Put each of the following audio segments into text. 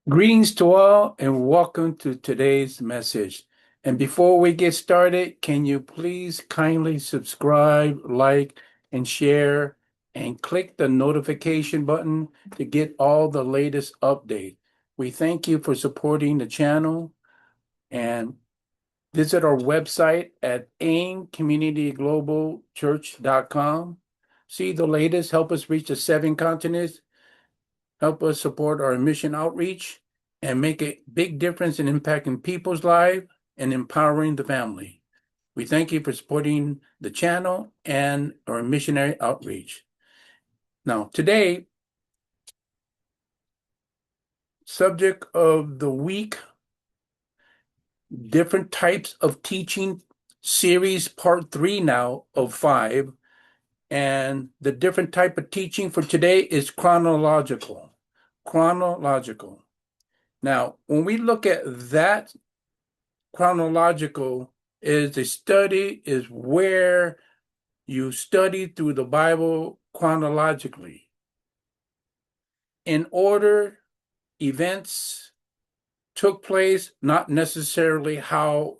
Greetings to all and welcome to today's message. And before we get started, can you please kindly subscribe, like, and share, and click the notification button to get all the latest updates. We thank you for supporting the channel and visit our website at aimcommunityglobalchurch.com. See the latest, help us reach the 7 continents, help us support our mission outreach, and make a big difference in impacting people's lives and empowering the family. We thank you for supporting the channel and our missionary outreach. Now, today, subject of the week, different types of teaching series, part 3 now of 5. And the different type of teaching for today is chronological. Chronological. Now, when we look at that, chronological is where you study through the Bible chronologically. In order, events took place, not necessarily how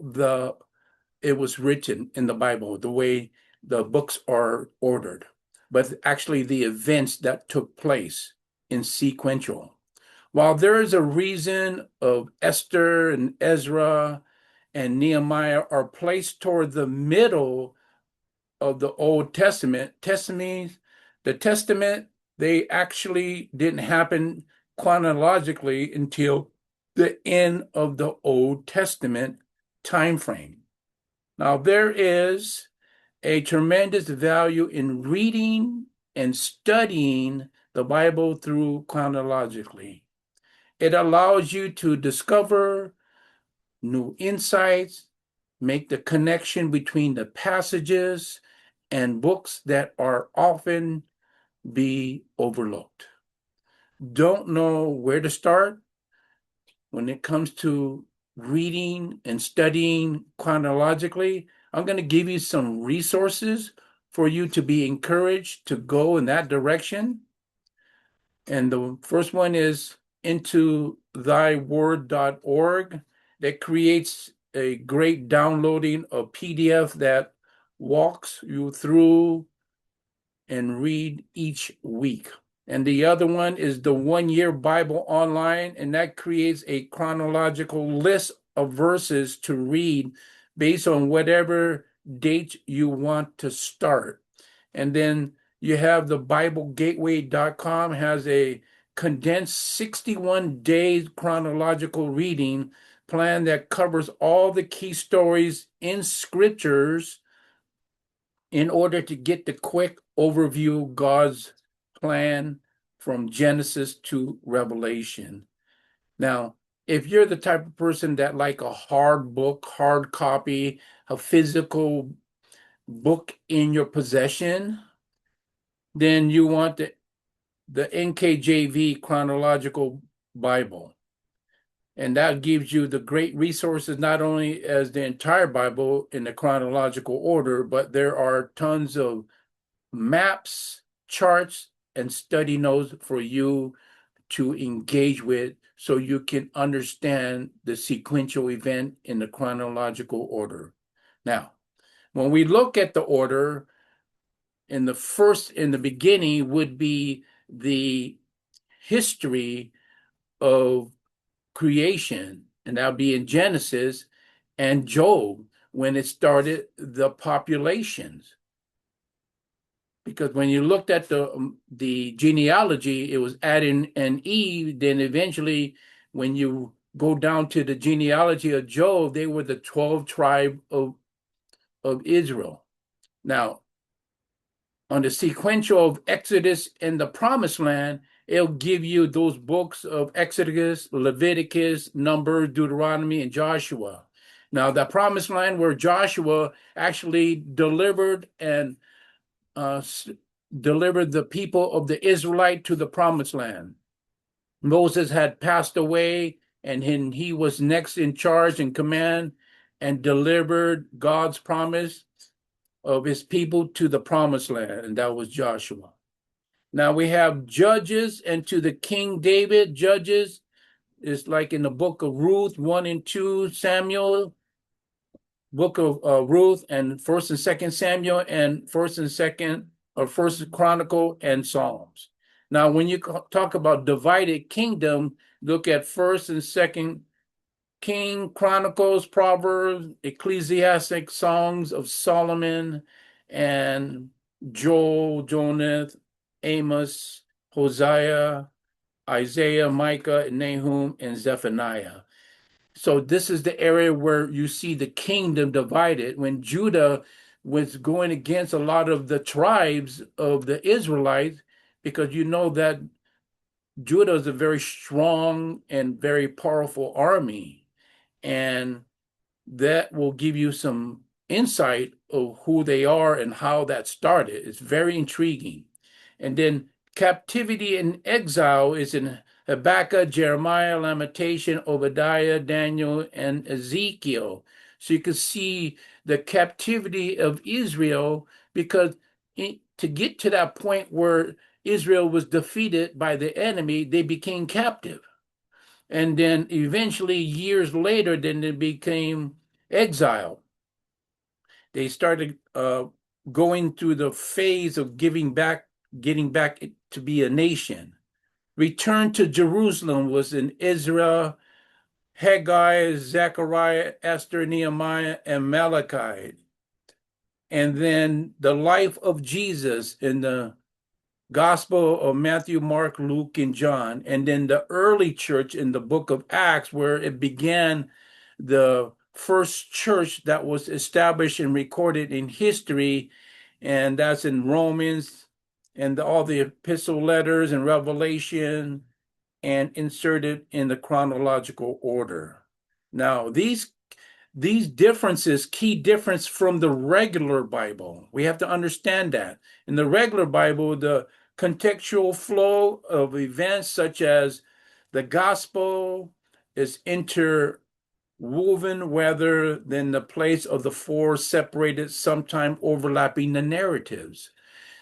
it was written in the Bible, the way the books are ordered, but actually the events that took place in sequential. While there is a reason of Esther and Ezra and Nehemiah are placed toward the middle of the Old Testament, the Testament, they actually didn't happen chronologically until the end of the Old Testament time frame. Now, there is a tremendous value in reading and studying the Bible through chronologically. It allows you to discover new insights, make the connection between the passages and books that are often be overlooked. Don't know where to start when it comes to reading and studying chronologically? I'm going to give you some resources for you to be encouraged to go in that direction. And the first one is intothy.word.org that creates a great downloading of PDF that walks you through and read each week. And the other one is the 1 Year Bible Online, and that creates a chronological list of verses to read based on whatever date you want to start. And then you have the BibleGateway.com has a condensed 61 days chronological reading plan that covers all the key stories in scriptures in order to get the quick overview of God's plan from Genesis to Revelation. Now, if you're the type of person that like a hard book, hard copy, a physical book in your possession, then you want the NKJV Chronological Bible. And that gives you the great resources, not only as the entire Bible in the chronological order, but there are tons of maps, charts, and study notes for you to engage with so you can understand the sequential event in the chronological order. Now, when we look at the order, in the beginning would be the history of creation, and that would be in Genesis, and Job when it started the populations. Because when you looked at the genealogy, it was Adam and Eve. Then eventually, when you go down to the genealogy of Job, they were the 12 tribe of Israel. Now, on the sequential of Exodus and the Promised Land, it'll give you those books of Exodus, Leviticus, Numbers, Deuteronomy, and Joshua. Now, the Promised Land where Joshua actually delivered the people of the Israelite to the Promised Land. Moses had passed away, and he was next in charge and command and delivered God's promise of his people to the Promised Land, and that was Joshua. Now we have Judges, and to the King David, Judges is like in the book of Ruth, 1 and 2 Samuel, book of Ruth, and First and Second Samuel, and First and Second or First Chronicle and Psalms. Now, when you talk about divided kingdom, look at First and Second King, Chronicles, Proverbs, Ecclesiastic, Songs of Solomon, and Joel, Jonah, Amos, Hosea, Isaiah, Micah, Nahum, and Zephaniah. So this is the area where you see the kingdom divided when Judah was going against a lot of the tribes of the Israelites, because you know that Judah is a very strong and very powerful army, and that will give you some insight of who they are and how that started. It's very intriguing. And then captivity and exile is in Habakkuk, Jeremiah, Lamentation, Obadiah, Daniel, and Ezekiel. So you can see the captivity of Israel, because to get to that point where Israel was defeated by the enemy, they became captive. And then eventually, years later, then they became exiled. They started going through the phase of getting back to be a nation. Return to Jerusalem was in Ezra, Haggai, Zechariah, Esther, Nehemiah, and Malachi. And then the life of Jesus in the Gospel of Matthew, Mark, Luke, and John. And then the early church in the book of Acts, where it began the first church that was established and recorded in history. And that's in Romans and all the epistle letters and Revelation, and inserted in the chronological order. Now, these differences, key difference from the regular Bible. We have to understand that. In the regular Bible, the contextual flow of events such as the gospel is interwoven rather than the place of the four separated, sometimes overlapping the narratives.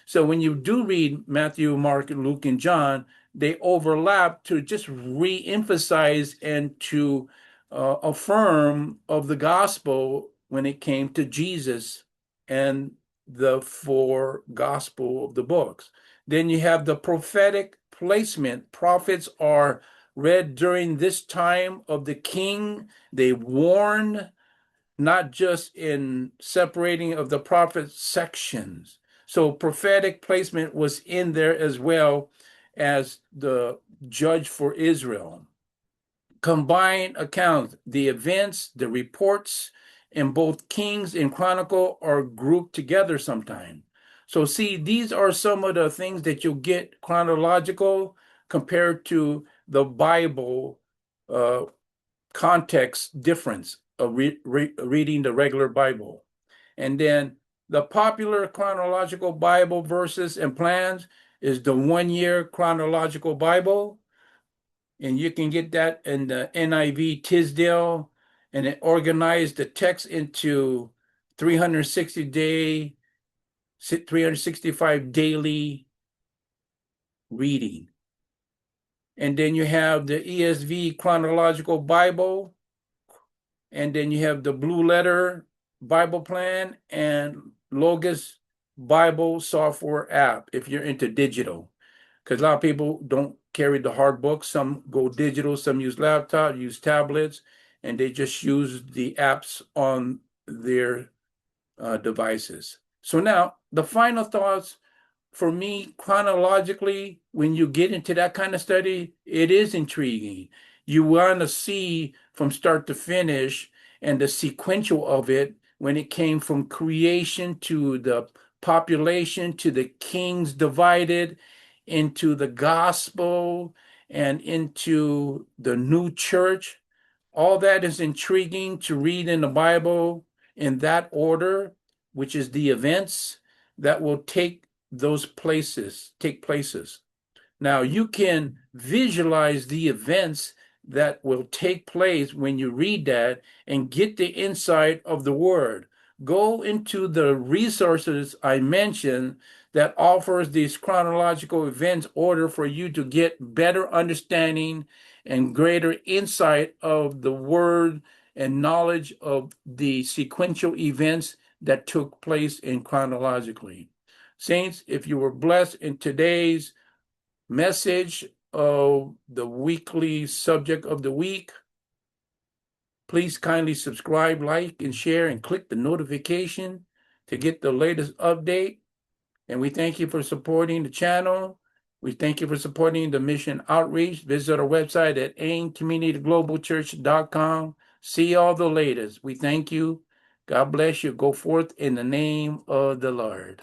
So when you do read Matthew, Mark, Luke, and John, they overlap to just re-emphasize and to affirm of the gospel when it came to Jesus and the four gospel of the books. Then you have the prophetic placement. Prophets are read during this time of the king. They warn, not just in separating of the prophet sections. So prophetic placement was in there as well as the judge for Israel. Combined accounts, the events, the reports in both Kings and Chronicle are grouped together sometimes. So see, these are some of the things that you'll get chronological compared to the Bible context difference of reading the regular Bible. And then the popular chronological Bible verses and plans is the 1-year chronological Bible. And you can get that in the NIV Tisdale, and it organized the text into 365 daily reading. And then you have the ESV Chronological Bible, and then you have the Blue Letter Bible Plan and Logos Bible software app if you're into digital. Because a lot of people don't carry the hard books. Some go digital, some use laptop, use tablets, and they just use the apps on their devices. So now, the final thoughts for me, chronologically, when you get into that kind of study, it is intriguing. You want to see from start to finish and the sequential of it when it came from creation to the population to the kings divided into the gospel and into the new church. All that is intriguing to read in the Bible in that order, which is the events that will take places. Now, you can visualize the events that will take place when you read that and get the insight of the word. Go into the resources I mentioned, that offers these chronological events order for you to get better understanding and greater insight of the word and knowledge of the sequential events that took place in chronologically. Saints, if you were blessed in today's message of the weekly subject of the week, please kindly subscribe, like, and share, and click the notification to get the latest update. And we thank you for supporting the channel. We thank you for supporting the mission outreach. Visit our website at aimcommunityglobalchurch.com. See all the latest. We thank you. God bless you. Go forth in the name of the Lord.